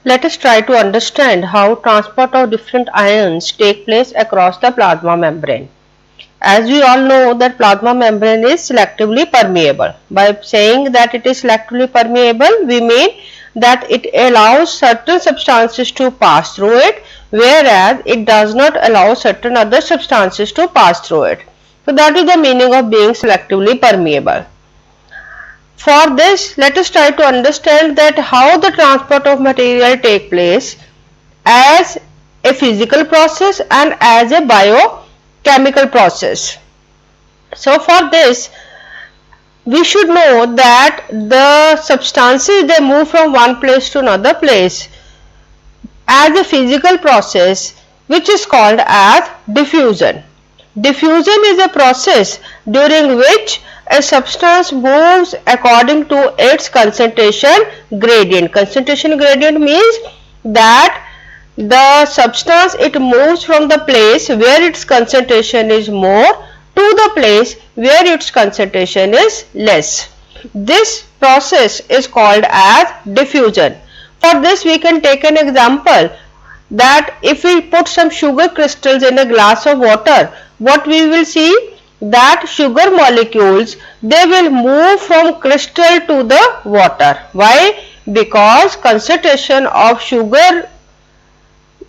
Let us try to understand how transport of different ions take place across the plasma membrane. As we all know that plasma membrane is selectively permeable. By saying that it is selectively permeable, we mean that it allows certain substances to pass through it, whereas it does not allow certain other substances to pass through it. So that is the meaning of being selectively permeable. For this, let us try to understand that how the transport of material take place as a physical process and as a biochemical process. So for this, we should know that the substances they move from one place to another place as a physical process, which is called as diffusion. Diffusion is a process during which a substance moves according to its concentration gradient. Concentration gradient means that the substance it moves from the place where its concentration is more to the place where its concentration is less. This process is called as diffusion. For this we can take an example that if we put some sugar crystals in a glass of water, what we will see that sugar molecules they will move from crystal to the water. Why? Because concentration of sugar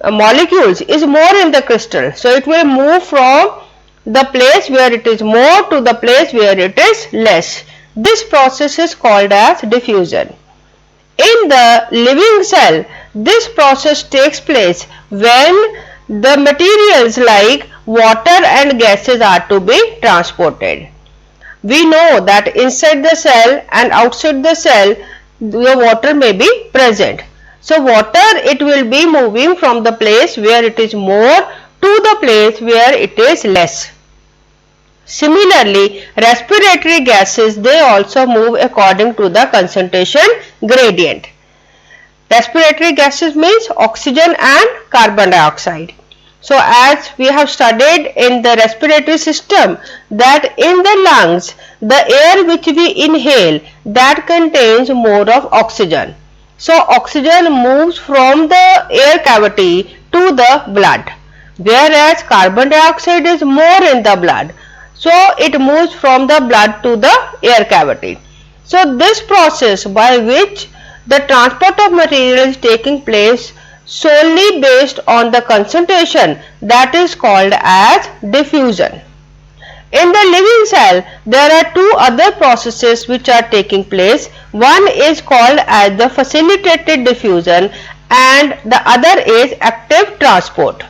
molecules is more in the crystal, so it will move from the place where it is more to the place where it is less. This process is called as diffusion. In the living cell, this process takes place when the materials like water and gases are to be transported. We know that inside the cell and outside the cell the water may be present. So water it will be moving from the place where it is more to the place where it is less. Similarly, respiratory gases they also move according to the concentration gradient. Respiratory gases means oxygen and carbon dioxide. So as we have studied in the respiratory system that in the lungs the air which we inhale that contains more of oxygen. So oxygen moves from the air cavity to the blood, whereas carbon dioxide is more in the blood. So it moves from the blood to the air cavity. So this process by which the transport of material is taking place solely based on the concentration, that is called as diffusion. In the living cell, there are two other processes which are taking place. One is called as the facilitated diffusion and the other is active transport.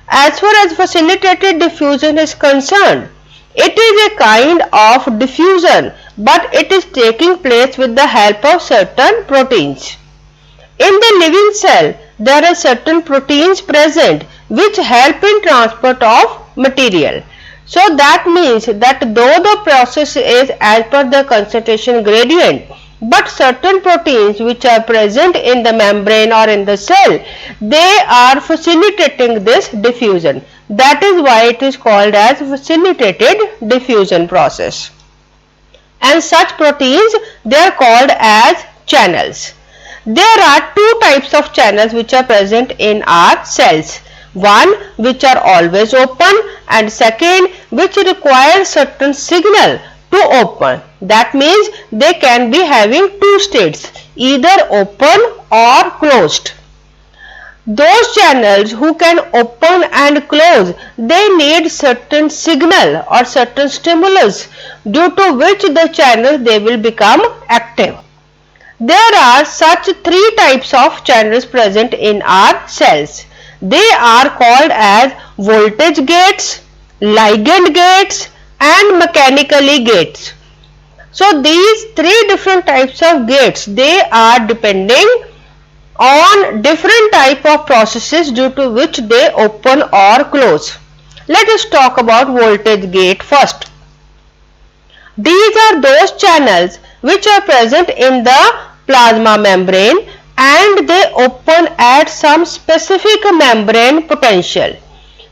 As far as facilitated diffusion is concerned, it is a kind of diffusion, but it is taking place with the help of certain proteins. In the living cell, there are certain proteins present which help in transport of material. So that means that though the process is as per the concentration gradient, but certain proteins which are present in the membrane or in the cell, they are facilitating this diffusion. That is why it is called as facilitated diffusion process. And such proteins they are called as channels. There are two types of channels which are present in our cells. One which are always open and second which require certain signal to open. That means they can be having two states, either open or closed. Those channels who can open and close, they need certain signal or certain stimulus due to which the channel they will become active. There are such three types of channels present in our cells. They are called as voltage gates, ligand gates and mechanically gates. So these three different types of gates, they are depending on different type of processes due to which they open or close. Let us talk about voltage gate first. These are those channels which are present in the plasma membrane and they open at some specific membrane potential.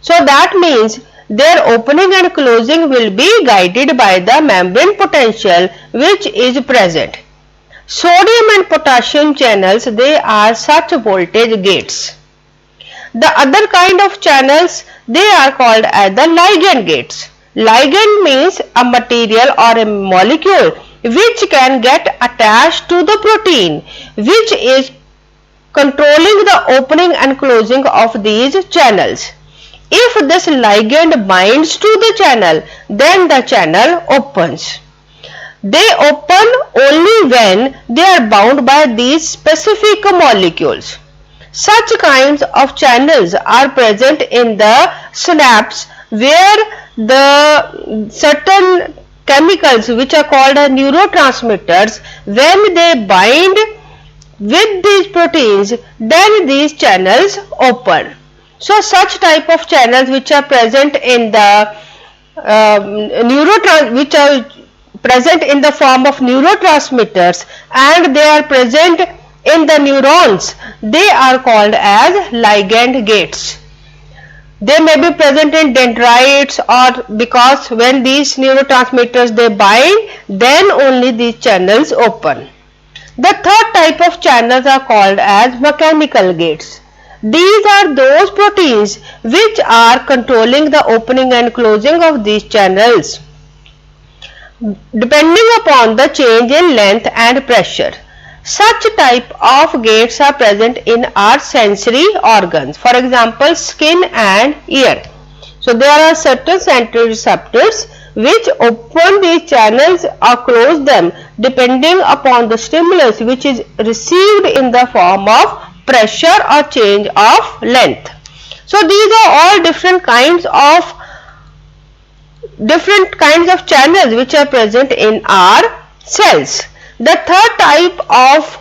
So that means their opening and closing will be guided by the membrane potential which is present. Sodium and potassium channels, they are such voltage gates. The other kind of channels, they are called as the ligand gates. Ligand means a material or a molecule which can get attached to the protein, which is controlling the opening and closing of these channels. If this ligand binds to the channel, then the channel opens. They open only when they are bound by these specific molecules. Such kinds of channels are present in the synapse where the certain chemicals which are called as neurotransmitters, when they bind with these proteins, then these channels open. So such type of channels which are present in the which are present in the form of neurotransmitters and they are present in the neurons, they are called as ligand gates. They may be present in dendrites, or because when these neurotransmitters they bind, then only these channels open. The third type of channels are called as mechanical gates. These are those proteins which are controlling the opening and closing of these channels depending upon the change in length and pressure. Such type of gates are present in our sensory organs, for example skin and ear. So there are certain sensory receptors which open these channels or close them depending upon the stimulus which is received in the form of pressure or change of length. So these are all different kinds of channels which are present in our cells. The third type of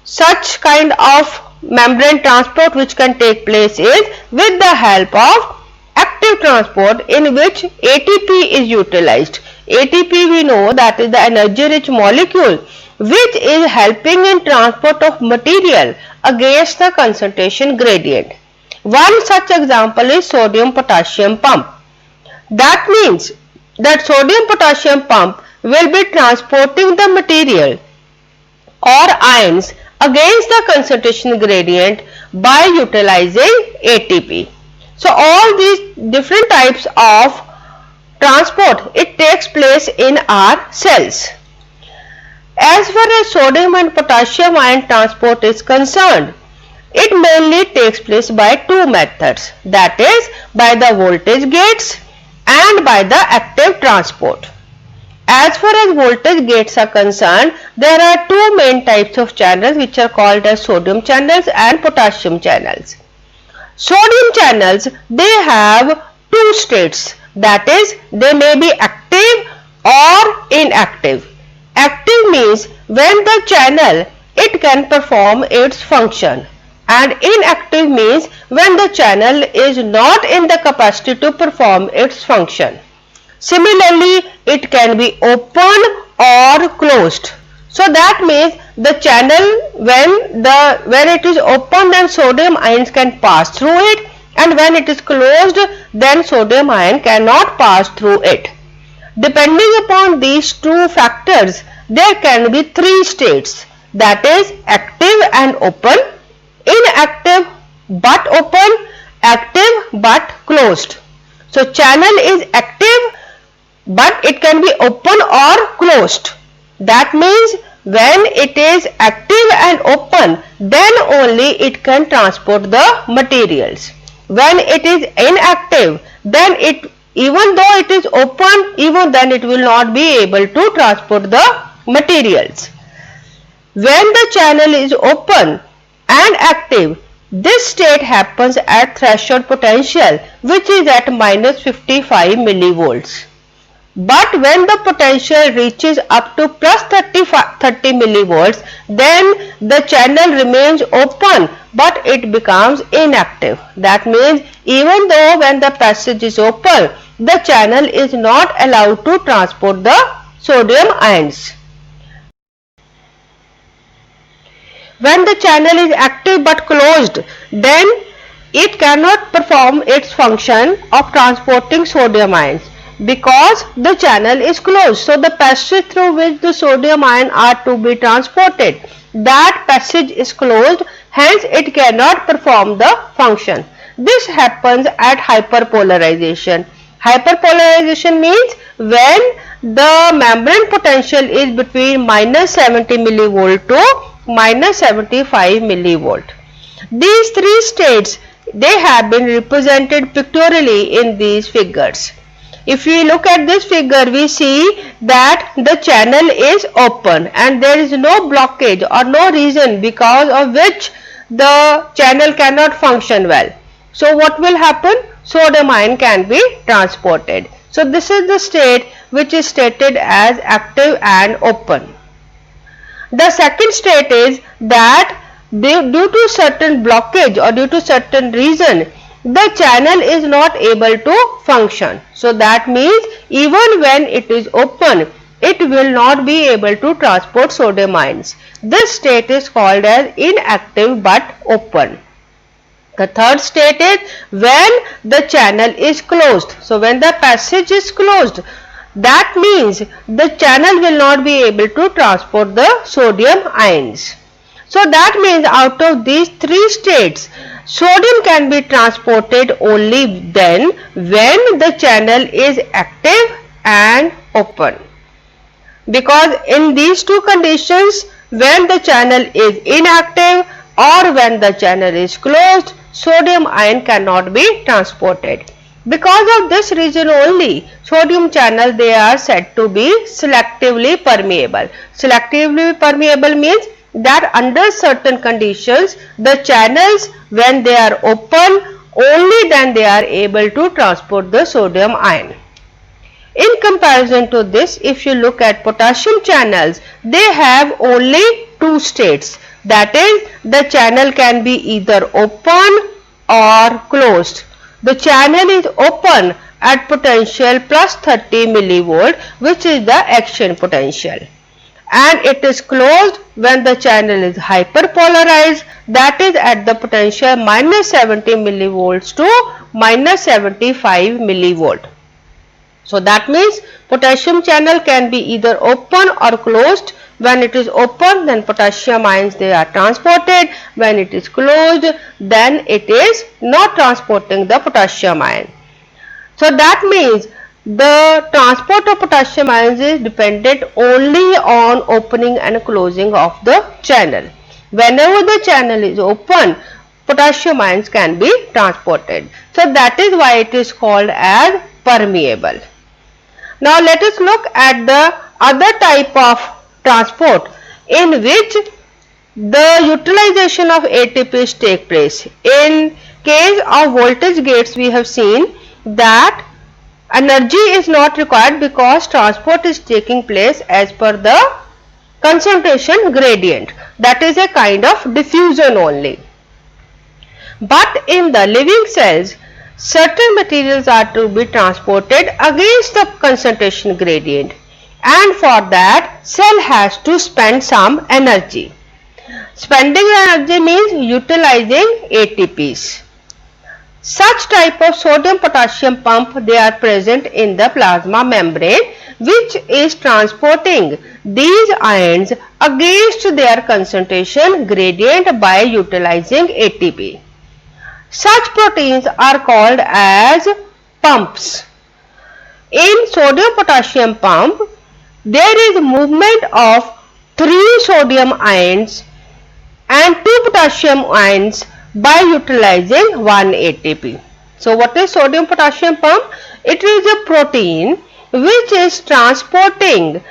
such kind of membrane transport which can take place is with the help of active transport, in which ATP is utilized. ATP, we know, that is the energy rich molecule which is helping in transport of material against the concentration gradient. One such example is sodium potassium pump. That means that sodium potassium pump will be transporting the material or ions against the concentration gradient by utilizing ATP. So all these different types of transport, it takes place in our cells. As far as sodium and potassium ion transport is concerned, it mainly takes place by two methods, that is by the voltage gates and by the active transport. As far as voltage gates are concerned, there are two main types of channels which are called as sodium channels and potassium channels. Sodium channels, they have two states, that is they may be active or inactive. Active means when the channel it can perform its function, and inactive means when the channel is not in the capacity to perform its function. Similarly, it can be open or closed. So that means the channel when it is open, then sodium ions can pass through it, and when it is closed, then sodium ion cannot pass through it. Depending upon these two factors, there can be three states, that is active and open, inactive but open, active but closed. So channel is active but it can be open or closed. That means when it is active and open, then only it can transport the materials. When it is inactive, then even though it is open, even then it will not be able to transport the materials. When the channel is open and active, this state happens at threshold potential, which is at minus 55 millivolts. But when the potential reaches up to plus 30 millivolts, then the channel remains open but it becomes inactive. That means even though when the passage is open, the channel is not allowed to transport the sodium ions. When the channel is active but closed, then it cannot perform its function of transporting sodium ions. because the channel is closed. So the passage through which the sodium ion are to be transported, that passage is closed, hence it cannot perform the function. This happens at hyperpolarization. Hyperpolarization means when the membrane potential is between minus 70 millivolt to minus 75 millivolt. These three states, they have been represented pictorially in these figures. If we look at this figure, we see that the channel is open and there is no blockage or no reason because of which the channel cannot function well. So what will happen? Sodium ion can be transported. So this is the state which is stated as active and open. The second state is that due to certain blockage or due to certain reason, the channel is not able to function. So that means even when it is open, it will not be able to transport sodium ions. This state is called as inactive but open. The third state is when the channel is closed. So when the passage is closed, that means the channel will not be able to transport the sodium ions. So that means out of these three states, sodium can be transported only then when the channel is active and open. Because in these two conditions, when the channel is inactive or when the channel is closed, sodium ion cannot be transported. Because of this reason only, sodium channels, they are said to be selectively permeable. Selectively permeable means that under certain conditions, the channels, when they are open, only then they are able to transport the sodium ion. In comparison to this, if you look at potassium channels, they have only two states. That is, the channel can be either open or closed. The channel is open at potential plus 30 millivolt, which is the action potential, and it is closed when the channel is hyperpolarized, that is at the potential minus 70 millivolts to minus 75 millivolt. So that means potassium channel can be either open or closed. When it is open, then potassium ions, they are transported. When it is closed, then it is not transporting the potassium ion. So that means the transport of potassium ions is dependent only on opening and closing of the channel. Whenever the channel is open, potassium ions can be transported. So that is why it is called as permeable. Now let us look at the other type of transport in which the utilization of ATPs take place. In case of voltage gates, we have seen that energy is not required because transport is taking place as per the concentration gradient. That is a kind of diffusion only. But in the living cells, certain materials are to be transported against the concentration gradient, and for that cell has to spend some energy. Spending energy means utilizing ATPs. Such type of sodium potassium pump, they are present in the plasma membrane, which is transporting these ions against their concentration gradient by utilizing ATP. Such proteins are called as pumps. In sodium potassium pump, there is movement of 3 sodium ions and 2 potassium ions by utilizing 1 ATP. So what is sodium potassium pump? It is a protein which is transporting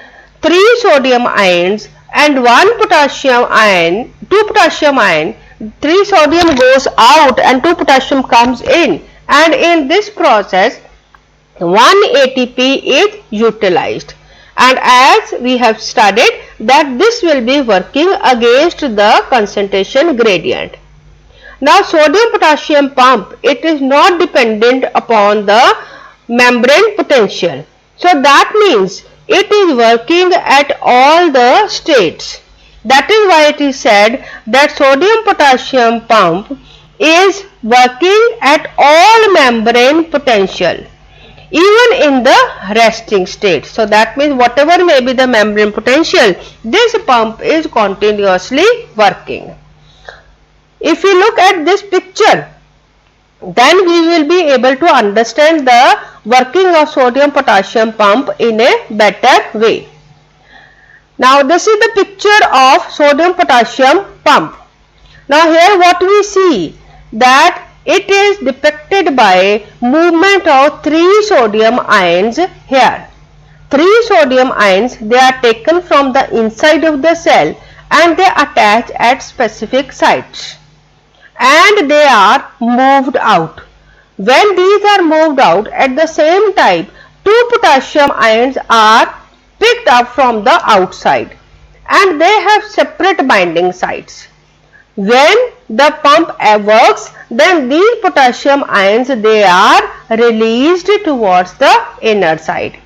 3 sodium ions and 1 potassium ion, 2 potassium ion. 3 sodium goes out and 2 potassium comes in, and in this process 1 ATP is utilized, and as we have studied that this will be working against the concentration gradient. Now sodium potassium pump, it is not dependent upon the membrane potential. So that means it is working at all the states. That is why it is said that sodium potassium pump is working at all membrane potential. even in the resting state. So that means whatever may be the membrane potential, this pump is continuously working. If we look at this picture, then we will be able to understand the working of sodium potassium pump in a better way. Now this is the picture of sodium potassium pump. Now here what we see, that it is depicted by movement of 3 sodium ions here. 3 sodium ions, they are taken from the inside of the cell and they attach at specific sites and they are moved out. When these are moved out, at the same time 2 potassium ions are picked up from the outside and they have separate binding sites. When the pump works, then these potassium ions, they are released towards the inner side.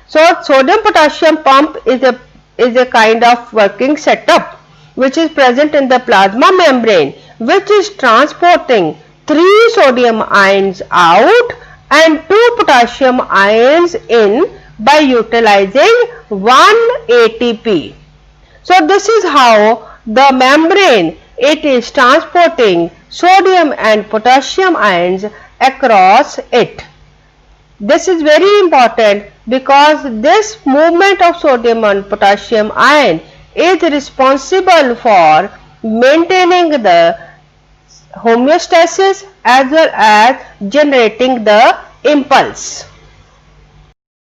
So sodium potassium pump is a kind of working setup which is present in the plasma membrane, which is transporting 3 sodium ions out and 2 potassium ions in by utilizing 1 ATP. So this is how the membrane, it is transporting sodium and potassium ions across it. This is very important because this movement of sodium and potassium ion is responsible for maintaining the homeostasis as well as generating the impulse.